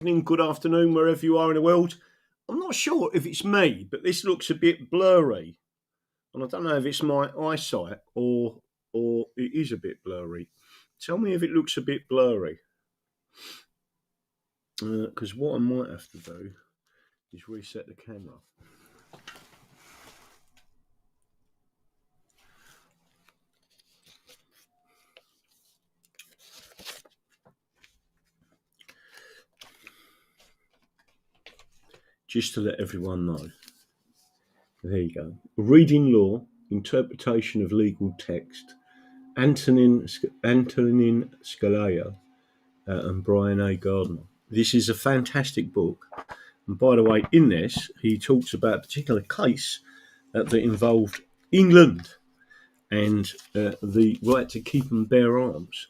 Evening, good afternoon, wherever you are in the world. I'm not sure if it's me, but this looks a bit blurry, and I don't know if it's my eyesight or it is a bit blurry. Tell me if it looks a bit blurry, because what I might have to do is reset the camera. Just to let everyone know. There you go. Reading law, interpretation of legal text. Antonin Scalia and Brian A. Gardner. This is a fantastic book. And by the way, in this, he talks about a particular case that involved England and the right to keep and bear arms.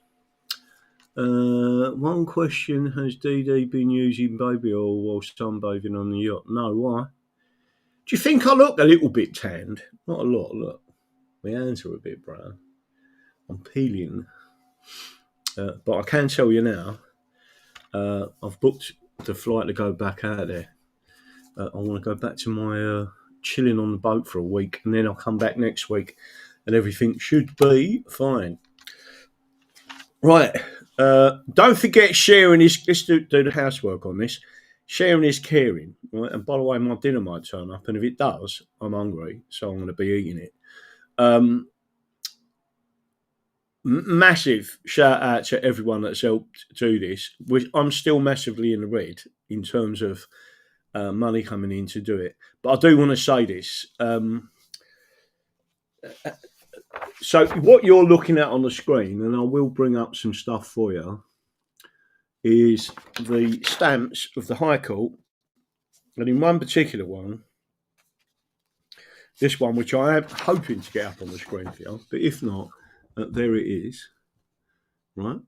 One question: has DD been using baby oil while sunbathing on the yacht? No, why? Do you think I look a little bit tanned? Not a lot, look. My hands are a bit brown. I'm peeling. But I can tell you now, I've booked the flight to go back out there. I want to go back to my chilling on the boat for a week, and then I'll come back next week, and everything should be fine. Right. Don't forget sharing this. Let's do the housework on this. Sharing is caring. Right? And by the way, my dinner might turn up, and if it does, I'm hungry, so I'm going to be eating it. Massive shout out to everyone that's helped do this. I'm still massively in the red in terms of money coming in to do it. But I do want to say this. So what you're looking at on the screen, and I will bring up some stuff for you, is the stamps of the High Court. And in one particular one, this one, which I am hoping to get up on the screen for you, but if not, there it is, right?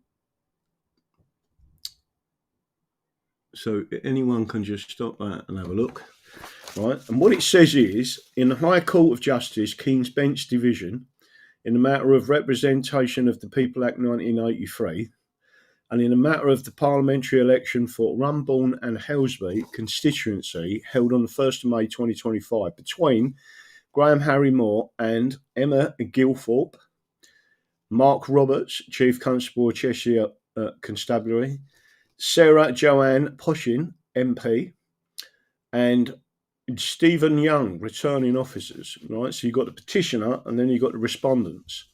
So anyone can just stop that and have a look, right? And what it says is, in the High Court of Justice, King's Bench Division, in the matter of representation of the People Act 1983, and in the matter of the parliamentary election for Runcorn and Helsby constituency held on the 1st of May 2025 between Graham Harry Moore and Emma Gilthorpe, Mark Roberts, Chief Constable of Cheshire Constabulary, Sarah Joanne Poshin, MP, and Stephen Young, returning officers. Right, so you've got the petitioner and then you've got the respondents.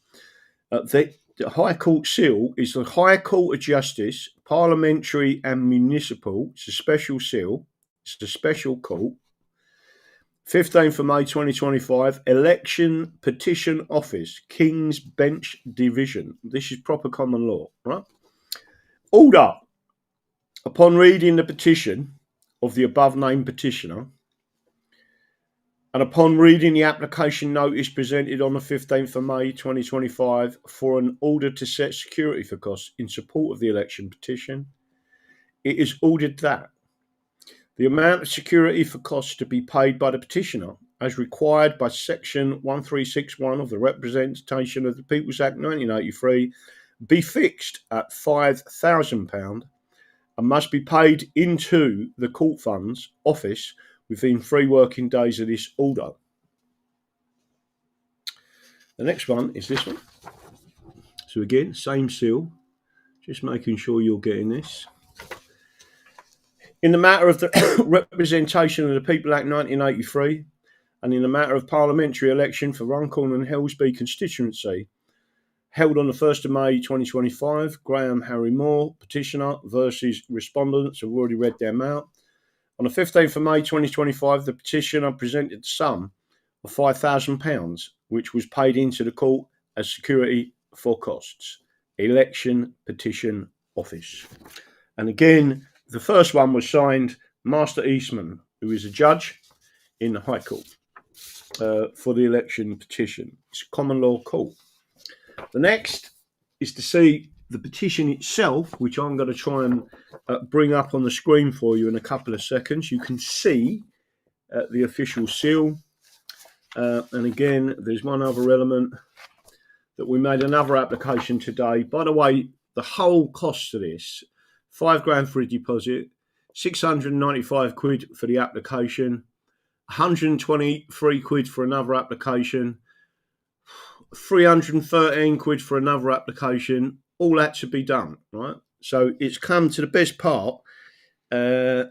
The High Court seal is the High Court of Justice, Parliamentary and Municipal. It's a special seal. It's a special court. 15th of May 2025, Election Petition Office, King's Bench Division. This is proper common law, right? Order. Upon reading the petition of the above named petitioner, and upon reading the application notice presented on the 15th of May 2025 for an order to set security for costs in support of the election petition, it is ordered that the amount of security for costs to be paid by the petitioner, as required by Section 1361 of the Representation of the People's Act 1983, be fixed at £5,000 and must be paid into the Court Funds Office within 3 working days of this order. The next one is this one. So again, same seal, just making sure you're getting this. In the matter of the representation of the People Act 1983 and in the matter of parliamentary election for Runcorn and Helsby constituency, held on the 1st of May 2025, Graham Harry Moore, petitioner versus respondents, have already read them out. On the 15th of May 2025, the petitioner presented the sum of £5,000, which was paid into the court as security for costs. Election Petition Office. And again, the first one was signed Master Eastman, who is a judge in the High Court for the election petition. It's a common law court. The next is to see the petition itself, which I'm going to try and bring up on the screen for you in a couple of seconds. You can see the official seal. And again, there's one other element that we made another application today. By the way, the whole cost of this, £5,000 for a deposit, £695 for the application, 123 quid for another application, 313 quid for another application. All that to be done, right? So it's come to the best part of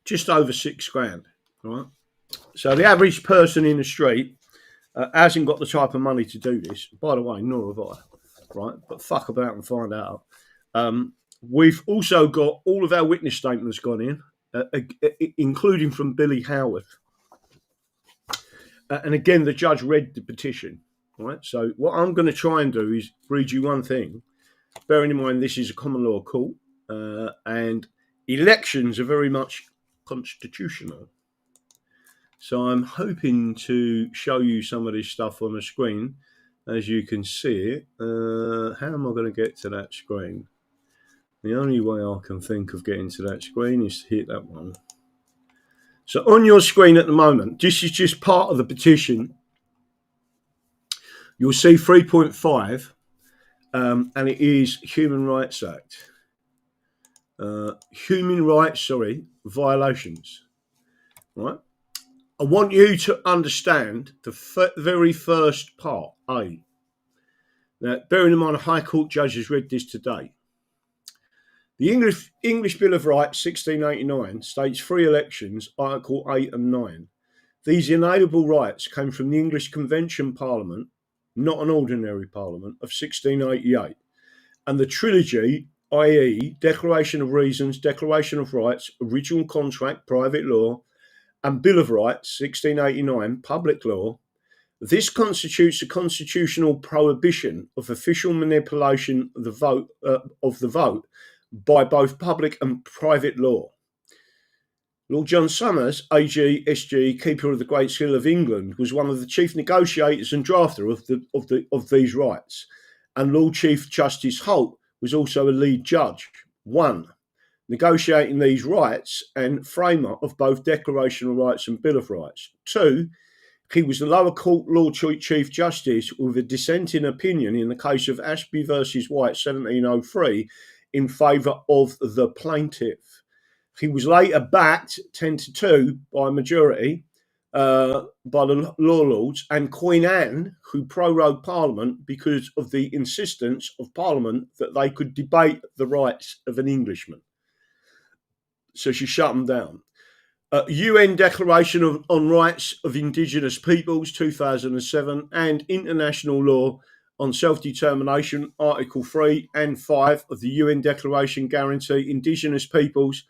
just over £6,000, right? So the average person in the street hasn't got the type of money to do this. By the way, nor have I, right? But fuck about and find out. We've also got all of our witness statements gone in, including from Billy Howard. And again, the judge read the petition, right? So what I'm going to try and do is read you one thing, bearing in mind this is a common law court, and elections are very much constitutional. So I'm hoping to show you some of this stuff on the screen, as you can see it. How am I going to get to that screen? The only way I can think of getting to that screen is to hit that one. So on your screen at the moment, this is just part of the petition. You'll see 3.5, and it is Human Rights Act. Human rights, violations, right? I want you to understand the very first part, A. Now, bearing in mind, a High Court judge has read this today. The English Bill of Rights, 1689, states free elections, Article 8 and 9. These inalienable rights came from the English Convention Parliament, not an ordinary Parliament, of 1688. And the trilogy, i.e. Declaration of Reasons, Declaration of Rights, Original Contract, Private Law, and Bill of Rights, 1689, Public Law, this constitutes a constitutional prohibition of official manipulation of the vote by both public and private law. Lord John Somers, AG, SG, Keeper of the Great Seal of England, was one of the chief negotiators and drafter of these rights, and Lord Chief Justice Holt was also a lead judge. 1. Negotiating these rights and framer of both Declaration of Rights and Bill of Rights. 2. He was the lower court Lord Chief Justice with a dissenting opinion in the case of Ashby versus White, 1703, in favour of the plaintiff. He was later backed 10-2 by a majority by the Law Lords and Queen Anne, who prorogued Parliament because of the insistence of Parliament that they could debate the rights of an Englishman. So she shut them down. UN Declaration on Rights of Indigenous Peoples, 2007, and International Law on Self-Determination, Article 3 and 5 of the UN Declaration guarantee Indigenous peoples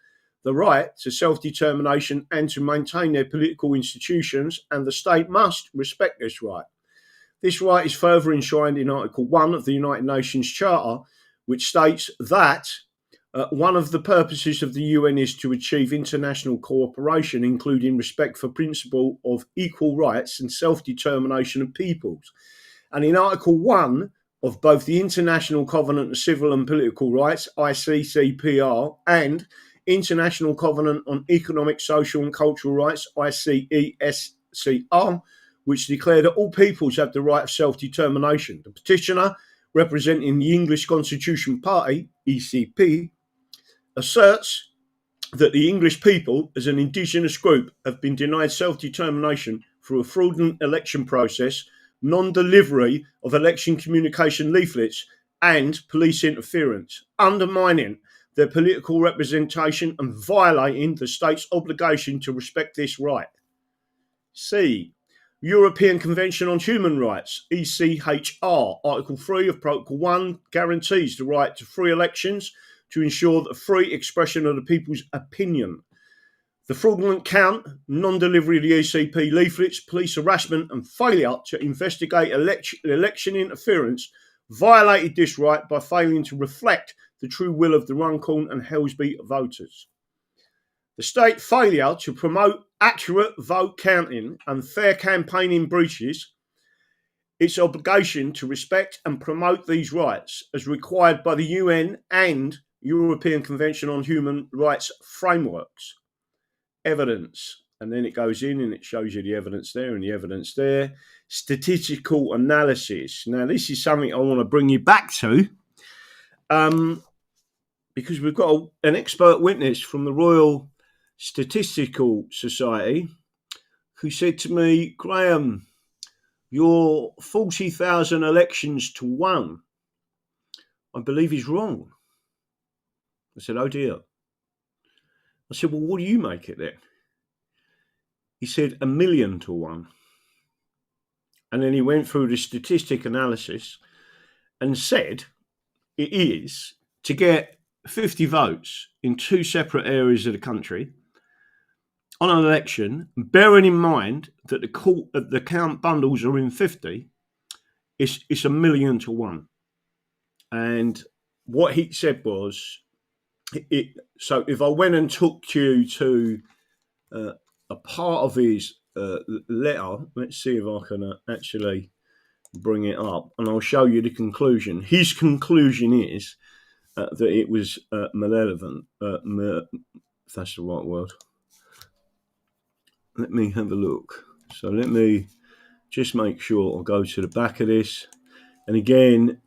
the right to self-determination and to maintain their political institutions, and the state must respect this right. This right is further enshrined in Article 1 of the United Nations Charter, which states that one of the purposes of the UN is to achieve international cooperation, including respect for principle of equal rights and self-determination of peoples. And in Article 1 of both the International Covenant of Civil and Political Rights, ICCPR, and International Covenant on Economic, Social and Cultural Rights, ICESCR, which declare that all peoples have the right of self-determination. The petitioner, representing the English Constitution Party, ECP, asserts that the English people, as an indigenous group, have been denied self-determination through a fraudulent election process, non-delivery of election communication leaflets, and police interference, undermining their political representation and violating the state's obligation to respect this right. C. European Convention on Human Rights, ECHR, Article 3 of Protocol 1 guarantees the right to free elections to ensure the free expression of the people's opinion. The fraudulent count, non-delivery of the ECP leaflets, police harassment and failure to investigate election interference violated this right by failing to reflect the true will of the Runcorn and Helsby voters. The state failure to promote accurate vote counting and fair campaigning breaches its obligation to respect and promote these rights as required by the UN and European Convention on Human Rights frameworks. Evidence. And then it goes in and it shows you the evidence there and the evidence there. Statistical analysis. Now, this is something I want to bring you back to. because we've got an expert witness from the Royal Statistical Society who said to me, Graham, your 40,000 elections to 1, I believe is wrong. I said, oh dear. I said, well, what do you make it then? He said, 1,000,000 to 1. And then he went through the statistic analysis and said it is to get 50 votes in 2 separate areas of the country on an election, bearing in mind that the count bundles are in 50, it's 1,000,000 to 1. And what he said was, so if I went and took you to a part of his letter, let's see if I can actually bring it up, and I'll show you the conclusion. His conclusion is that it was malevolent. If that's the right word. Let me have a look. So let me just make sure I'll go to the back of this. And again,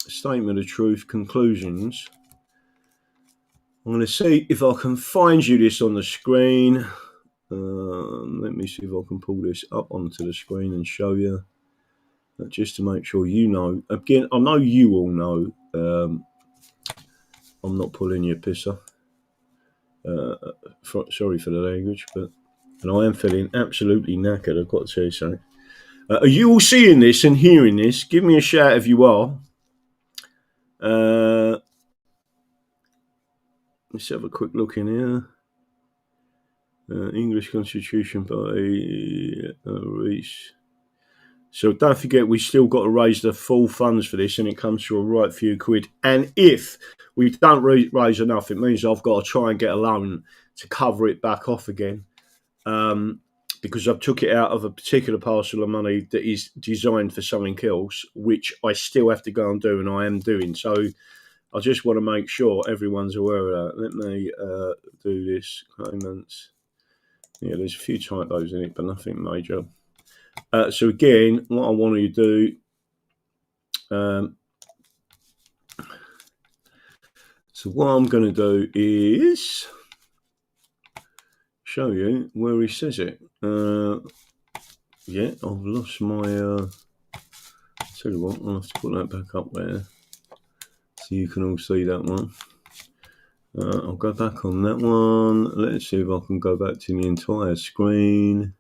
statement of truth, conclusions. I'm going to see if I can find you this on the screen. Let me see if I can pull this up onto the screen and show you. Just to make sure you know. Again, I know you all know. I'm not pulling your pisser. Sorry for the language, and I am feeling absolutely knackered, I've got to tell you something. Are you all seeing this and hearing this? Give me a shout if you are. Let's have a quick look in here. English Constitution by Reese. So don't forget, we still got to raise the full funds for this, and it comes to a right few quid. And if we don't raise enough, it means I've got to try and get a loan to cover it back off again, because I've took it out of a particular parcel of money that is designed for something else, which I still have to go and do, and I am doing. So I just want to make sure everyone's aware of that. Let me do this. Payments. Yeah, there's a few typos in it, but nothing major. So again, what I want you to do, so what I'm going to do is show you where he says it. Yeah, I've lost my, tell you what, I'll have to put that back up there so you can all see that one. I'll go back on that one. Let's see if I can go back to the entire screen.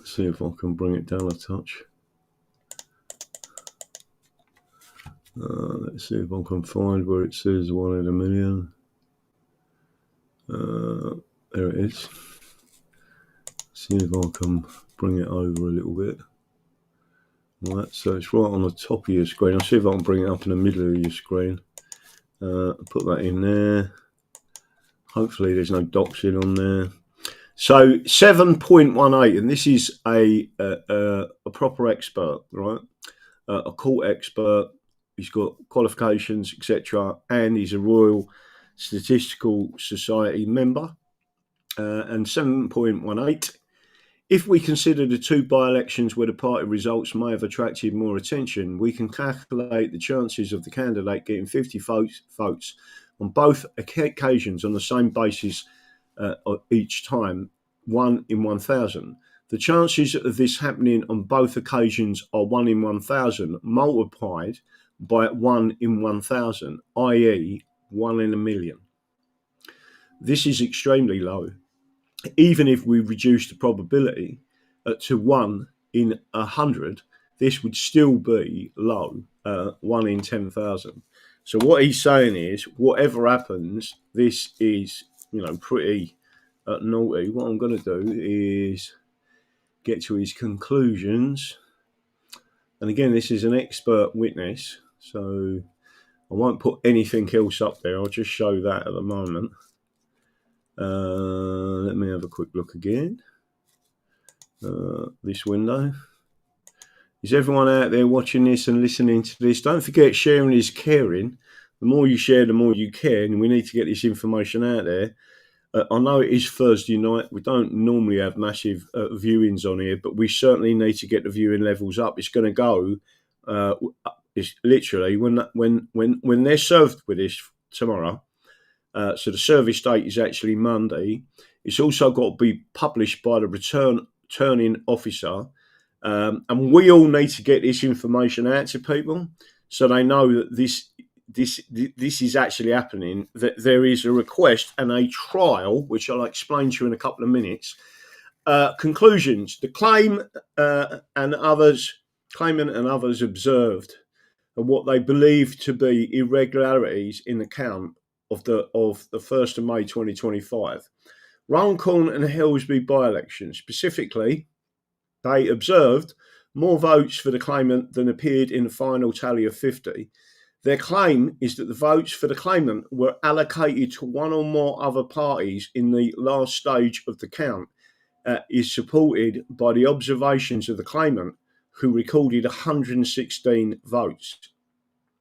See if I can bring it down a touch. Let's see if I can find where it says 1 in a million. There it is. See if I can bring it over a little bit. Right, so it's right on the top of your screen. I'll see if I can bring it up in the middle of your screen. Put that in there. Hopefully there's no doxing on there. So 7.18, and this is a proper expert, right? A court expert. He's got qualifications, etc., and he's a Royal Statistical Society member. And 7.18. If we consider the 2 by-elections where the party results may have attracted more attention, we can calculate the chances of the candidate getting 50 votes on both occasions on the same basis each time, 1 in 1,000. The chances of this happening on both occasions are 1 in 1,000 multiplied by 1 in 1,000, i.e. 1 in a million. This is extremely low. Even if we reduce the probability to 1 in 100, this would still be low, 1 in 10,000. So what he's saying is, whatever happens, this is, pretty naughty. What I'm going to do is get to his conclusions. And again, this is an expert witness, so I won't put anything else up there. I'll just show that at the moment. Let me have a quick look again. This window. Is everyone out there watching this and listening to this? Don't forget, sharing is caring. The more you share, the more you care, and we need to get this information out there. I know it is Thursday night. We don't normally have massive viewings on here, but we certainly need to get the viewing levels up. It's going to go. It's literally when they're served with this tomorrow. So the service date is actually Monday. It's also got to be published by the returning officer, and we all need to get this information out to people so they know that this is actually happening. That there is a request and a trial, which I'll explain to you in a couple of minutes. Conclusions: the claimant and others observed what they believe to be irregularities in the count of the 1st of May 2025. Runcorn and Helsby by-election. Specifically, they observed more votes for the claimant than appeared in the final tally of 50. Their claim is that the votes for the claimant were allocated to one or more other parties in the last stage of the count, is supported by the observations of the claimant, who recorded 116 votes.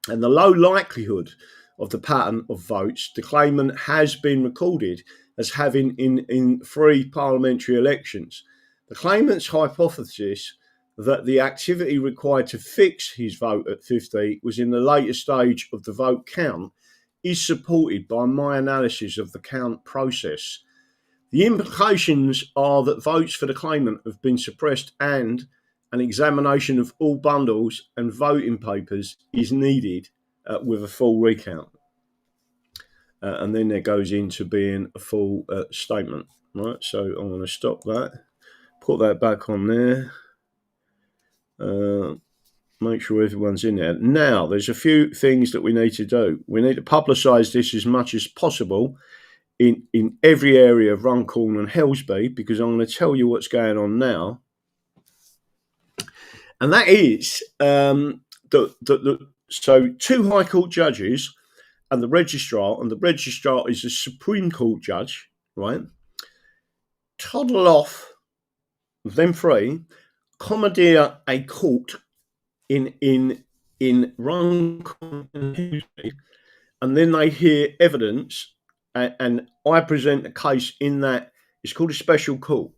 And the low likelihood of the pattern of votes the claimant has been recorded as having in 3 parliamentary elections. The claimant's hypothesis that the activity required to fix his vote at 50 was in the later stage of the vote count is supported by my analysis of the count process. The implications are that votes for the claimant have been suppressed and an examination of all bundles and voting papers is needed with a full recount. And then there goes into being a full statement. Right, so I'm going to stop that, put that back on there, make sure everyone's in there. Now, there's a few things that we need to do. We need to publicise this as much as possible in every area of Runcorn and Helsby, because I'm going to tell you what's going on now. And that is so 2 High Court judges and the registrar is a Supreme Court judge, right? Toddle off, them 3, commandeer a court in Runcorn and Helsby, and then they hear evidence, and I present a case in that. It's called a special court.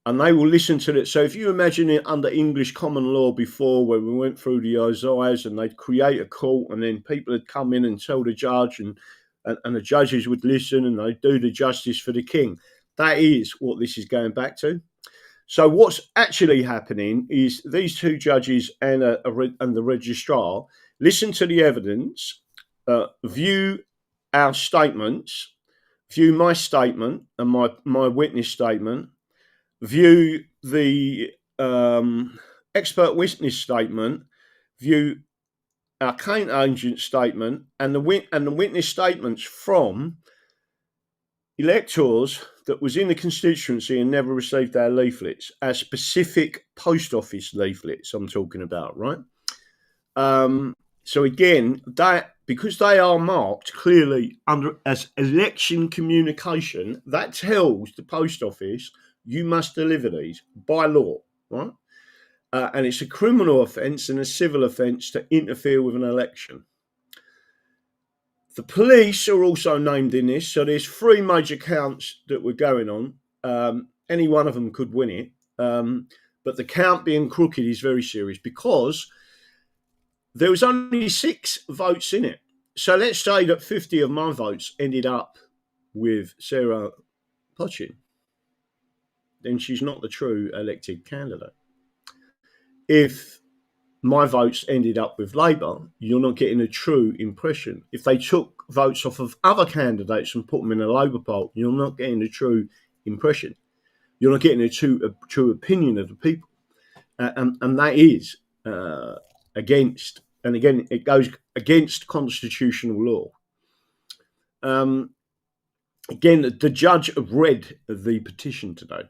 And they will listen to it. So if you imagine it under English common law before, where we went through the Isaiahs and they'd create a court and then people would come in and tell the judge and the judges would listen and they'd do the justice for the king. That is what this is going back to. So what's actually happening is these 2 judges and the registrar listen to the evidence, view our statements, view my statement and my witness statement, view the expert witness statement, view our count agent statement, and the witness statements from electors that was in the constituency and never received our leaflets, our specific post office leaflets I'm talking about, right? So again, that because they are marked clearly as election communication, that tells the post office you must deliver these by law, right? And it's a criminal offence and a civil offence to interfere with an election. The police are also named in this, so there's 3 major counts that were going on. Any one of them could win it, but the count being crooked is very serious because there was only 6 votes in it. So let's say that 50 of my votes ended up with Sarah Potchin. Then she's not the true elected candidate. If my votes ended up with Labour, you're not getting a true impression. If they took votes off of other candidates and put them in a Labour poll, you're not getting a true impression. You're not getting a true opinion of the people. And that is against, and again, it goes against constitutional law. Again, the judge read the petition today.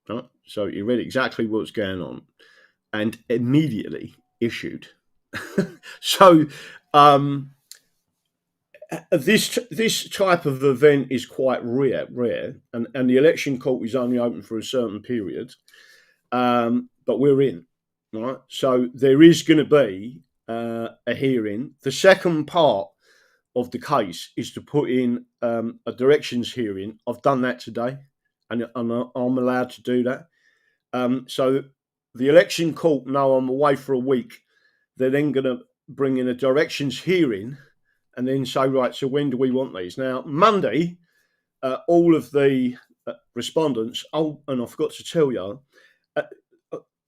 Right? So he read exactly what's going on and immediately issued. So this type of event is quite rare, and the election court is only open for a certain period, but we're in, right? So there is going to be a hearing. The second part of the case is to put in a directions hearing. I've done that today, and I'm allowed to do that. So the election court know I'm away for a week. They're then going to bring in a directions hearing and then say, right, so when do we want these? Now, Monday, all of the respondents, and I forgot to tell you,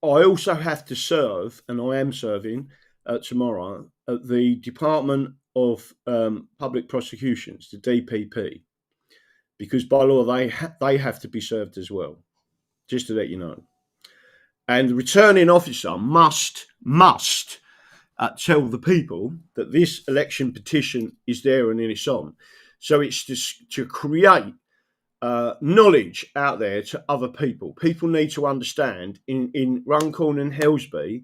I also have to serve, and I am serving tomorrow, at the Department of Public Prosecutions, the DPP, because by law they have to be served as well, just to let you know. And the returning officer must tell the people that this election petition is there and it's on. So it's to create knowledge out there to other people. People need to understand in Runcorn and Helsby,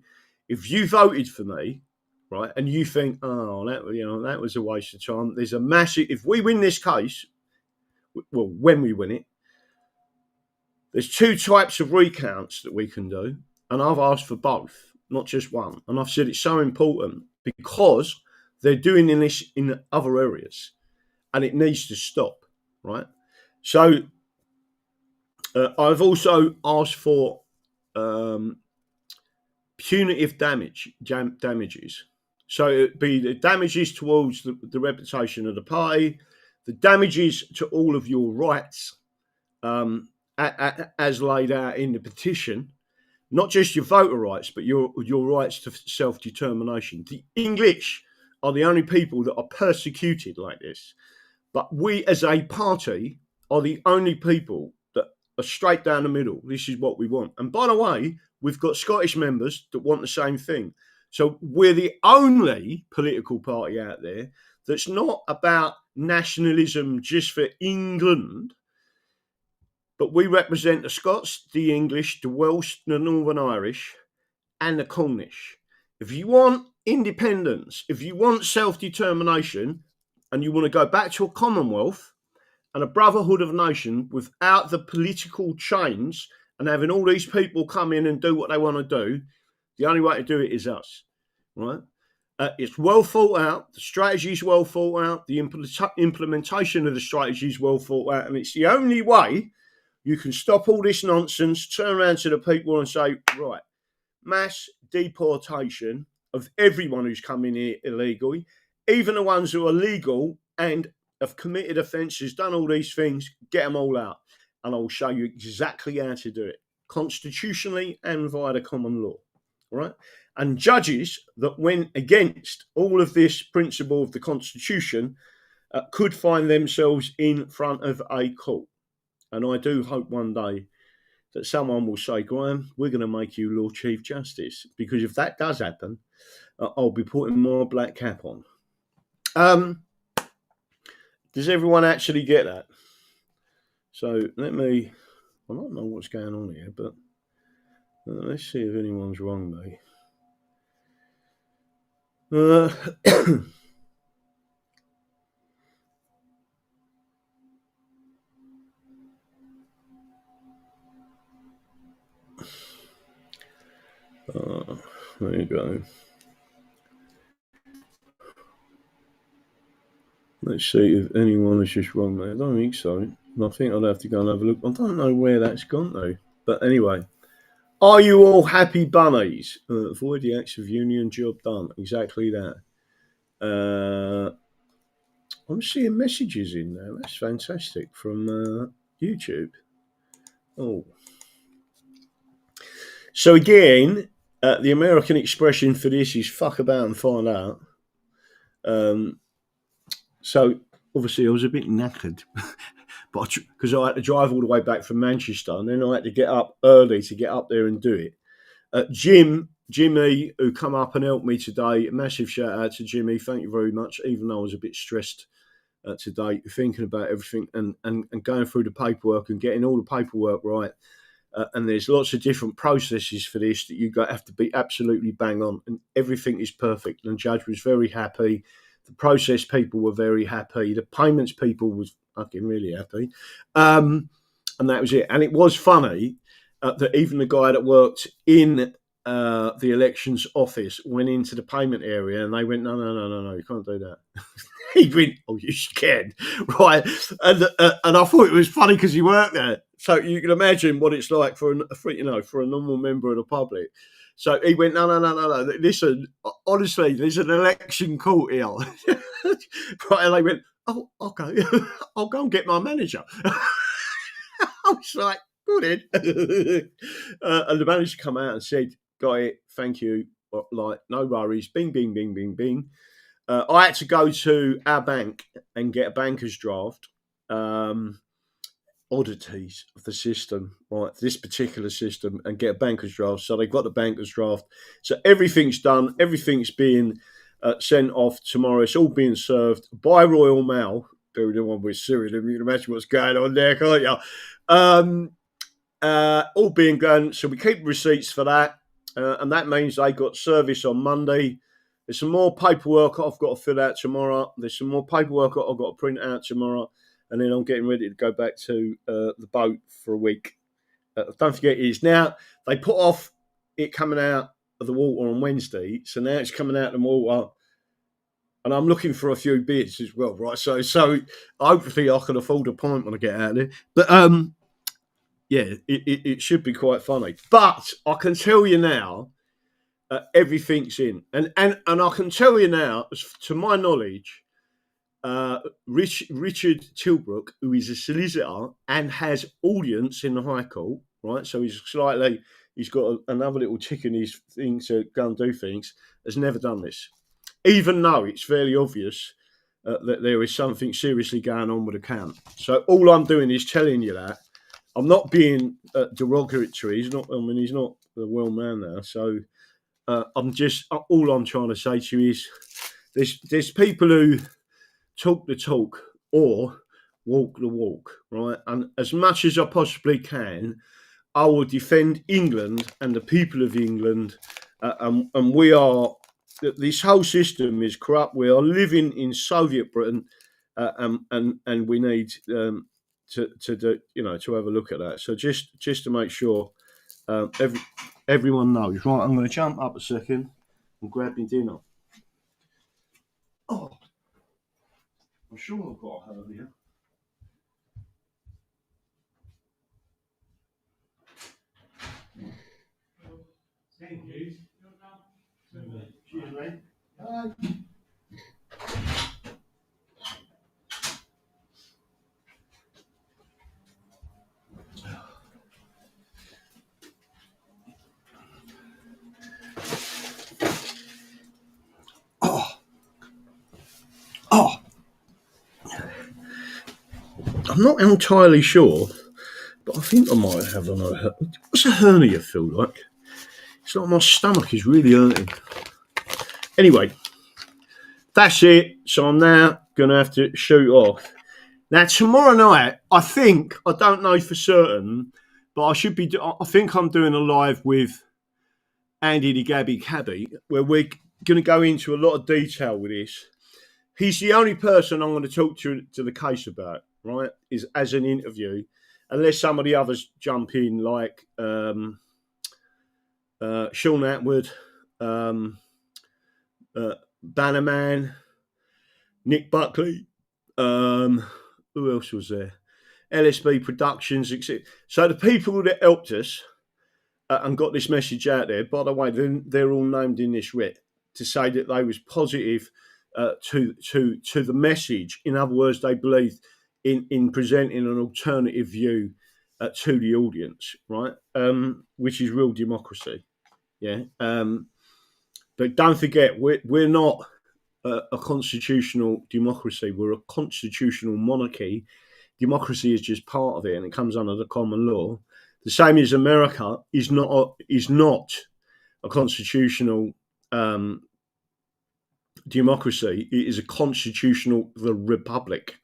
if you voted for me, right, and you think, oh, that was a waste of time. There's a massive. If we win this case, well, when we win it, there's two types of recounts that we can do, and I've asked for both, not just one. And I've said it's so important because they're doing this in other areas, and it needs to stop, right? So I've also asked for punitive damages. So it'd be the damages towards the reputation of the party, the damages to all of your rights as laid out in the petition, not just your voter rights, but your rights to self-determination. The English are the only people that are persecuted like this, but we as a party are the only people that are straight down the middle. This is what we want. And by the way, we've got Scottish members that want the same thing. So we're the only political party out there that's not about nationalism just for England, but we represent the Scots, the English, the Welsh, the Northern Irish, and the Cornish. If you want independence, if you want self-determination, and you want to go back to a Commonwealth and a brotherhood of nations without the political chains and having all these people come in and do what they want to do, the only way to do it is us, right? It's well thought out. The strategy is well thought out. The implementation of the strategy is well thought out. And it's the only way you can stop all this nonsense, turn around to the people and say, right, mass deportation of everyone who's come in here illegally, even the ones who are legal and have committed offences, done all these things, get them all out. And I'll show you exactly how to do it, constitutionally and via the common law, right? And judges that went against all of this principle of the Constitution could find themselves in front of a court. And I do hope one day that someone will say, Graham, we're going to make you Lord Chief Justice. Because if that does happen, I'll be putting my black cap on. Does everyone actually get that? So I don't know what's going on here, but let's see if anyone's wrong me. There you go. Let's see if anyone has just wrong me. I don't think so. I think I'll have to go and have a look. I don't know where that's gone though. But anyway, are you all happy bunnies? Avoid the acts of union, job done. Exactly that. I'm seeing messages in there. That's fantastic from YouTube. Oh. So again, the American expression for this is fuck about and find out. So obviously I was a bit knackered, but because I had to drive all the way back from Manchester, and then I had to get up early to get up there and do it. Jimmy, who come up and helped me today, a massive shout out to Jimmy. Thank you very much. Even though I was a bit stressed today, thinking about everything and going through the paperwork and getting all the paperwork right. And there's lots of different processes for this that you have to be absolutely bang on, and everything is perfect. And the judge was very happy. The process people were very happy. The payments people was fucking really happy. And that was it. And it was funny that even the guy that worked in the elections office went into the payment area, and they went, no, you can't do that. He went, oh, you can, right? And I thought it was funny because he worked there, so you can imagine what it's like for a normal member of the public. So he went, no. Listen, honestly, there's an election court here, right? And they went, oh, okay, I'll go and get my manager. I was like, good in. And the manager come out and said, got it, thank you. Like, no worries. Bing, bing, bing, bing, bing. I had to go to our bank and get a banker's draft. Oddities of the system, right? This particular system, and get a banker's draft. So they got the banker's draft. So everything's done. Everything's being sent off tomorrow. It's all being served by Royal Mail. They're the one with Syria. You can imagine what's going on there, can't you? All being done. So we keep receipts for that. And that means they got service on Monday. There's some more paperwork I've got to fill out tomorrow. There's some more paperwork I've got to print out tomorrow. And then I'm getting ready to go back to the boat for a week. Don't forget, now they put off it coming out of the water on Wednesday. So now it's coming out of the water. And I'm looking for a few bits as well, right? So hopefully I can afford a pint when I get out of there. But yeah, it should be quite funny. But I can tell you now, everything's in. And I can tell you now, to my knowledge, Richard Tilbrook, who is a solicitor and has audience in the High Court, right? So he's got another little tick in his thing to go and do things, has never done this. Even though it's fairly obvious that there is something seriously going on with the camp. So all I'm doing is telling you that. I'm not being derogatory. He's not the well man now. So all I'm trying to say to you is there's people who talk the talk or walk the walk, right? And as much as I possibly can, I will defend England and the people of England. And we are, this whole system is corrupt. We are living in Soviet Britain, and we need to do, to have a look at that. So just to make sure everyone knows, right? I'm going to jump up a second and grab my dinner. Oh, I'm sure I've got a herb here. Thank you. Cheers, mate. Bye. Oh, I'm not entirely sure, but I think I might have a hernia. What's a hernia feel like? It's like my stomach is really hurting. Anyway, that's it. So I'm now going to have to shoot off. Now, tomorrow night, I don't know for certain, but I think I'm doing a live with Andy the Gabby Cabby, where we're going to go into a lot of detail with this. He's the only person I'm going to talk to the case about, right, is as an interview, unless some of the others jump in, like Sean Atwood, Bannerman, Nick Buckley, who else was there? LSB Productions, etc. So the people that helped us and got this message out there, by the way, they're all named in this writ to say that they was positive to the message. In other words, they believed in presenting an alternative view to the audience, right? Which is real democracy, yeah. But don't forget, we're not a constitutional democracy. We're a constitutional monarchy. Democracy is just part of it, and it comes under the common law. The same as America is not a constitutional democracy. It is a constitutional republic.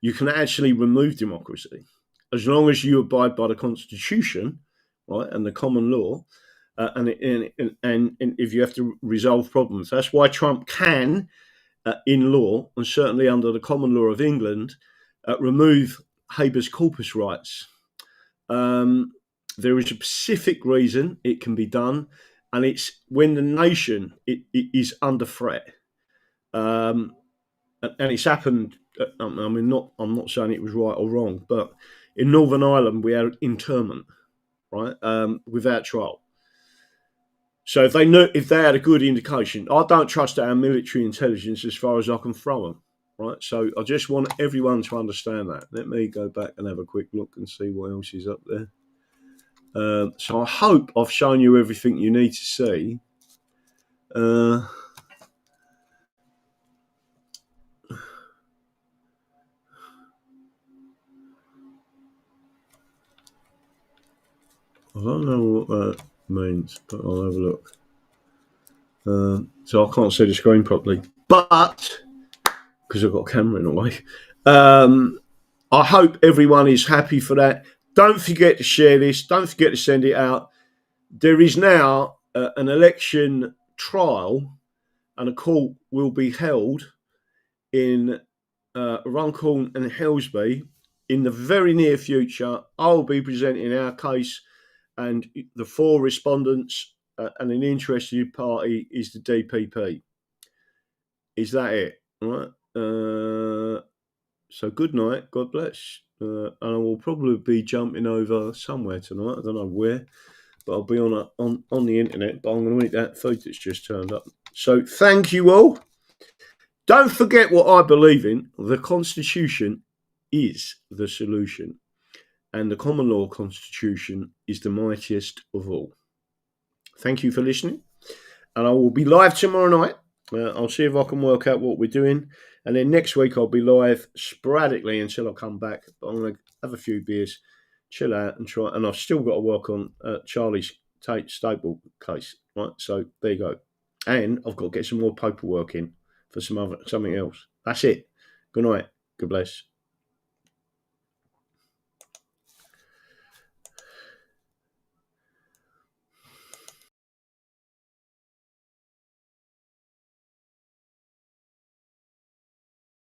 You can actually remove democracy as long as you abide by the Constitution, right, and the common law, and if you have to resolve problems. That's why Trump can, in law, and certainly under the common law of England, remove habeas corpus rights. There is a specific reason it can be done, and it's when the nation it is under threat. And it's happened. I mean, I'm not saying it was right or wrong, but in Northern Ireland we had internment, right, without trial. So if they had a good indication, I don't trust our military intelligence as far as I can throw them, right? So I just want everyone to understand that. Let me go back and have a quick look and see what else is up there. So I hope I've shown you everything you need to see. I don't know what that means, but I'll have a look. So I can't see the screen properly, but because I've got a camera in a way. I hope everyone is happy for that. Don't forget to share this. Don't forget to send it out. There is now an election trial, and a court will be held in Runcorn and Helsby in the very near future. I'll be presenting our case, and the 4 respondents and an interested party is the DPP. Is that it? All right. So good night. God bless. And I will probably be jumping over somewhere tonight. I don't know where, but I'll be on the internet. But I'm going to eat that food that's just turned up. So thank you all. Don't forget what I believe in. The Constitution is the solution, and the common law Constitution is the mightiest of all. Thank you for listening, and I will be live tomorrow night. I'll see if I can work out what we're doing, and then next week I'll be live sporadically until I come back. But I'm going to have a few beers, chill out, and try. And I've still got to work on Charlie's Tate Staple case, right? So there you go. And I've got to get some more paperwork in for something else. That's it. Good night. God bless.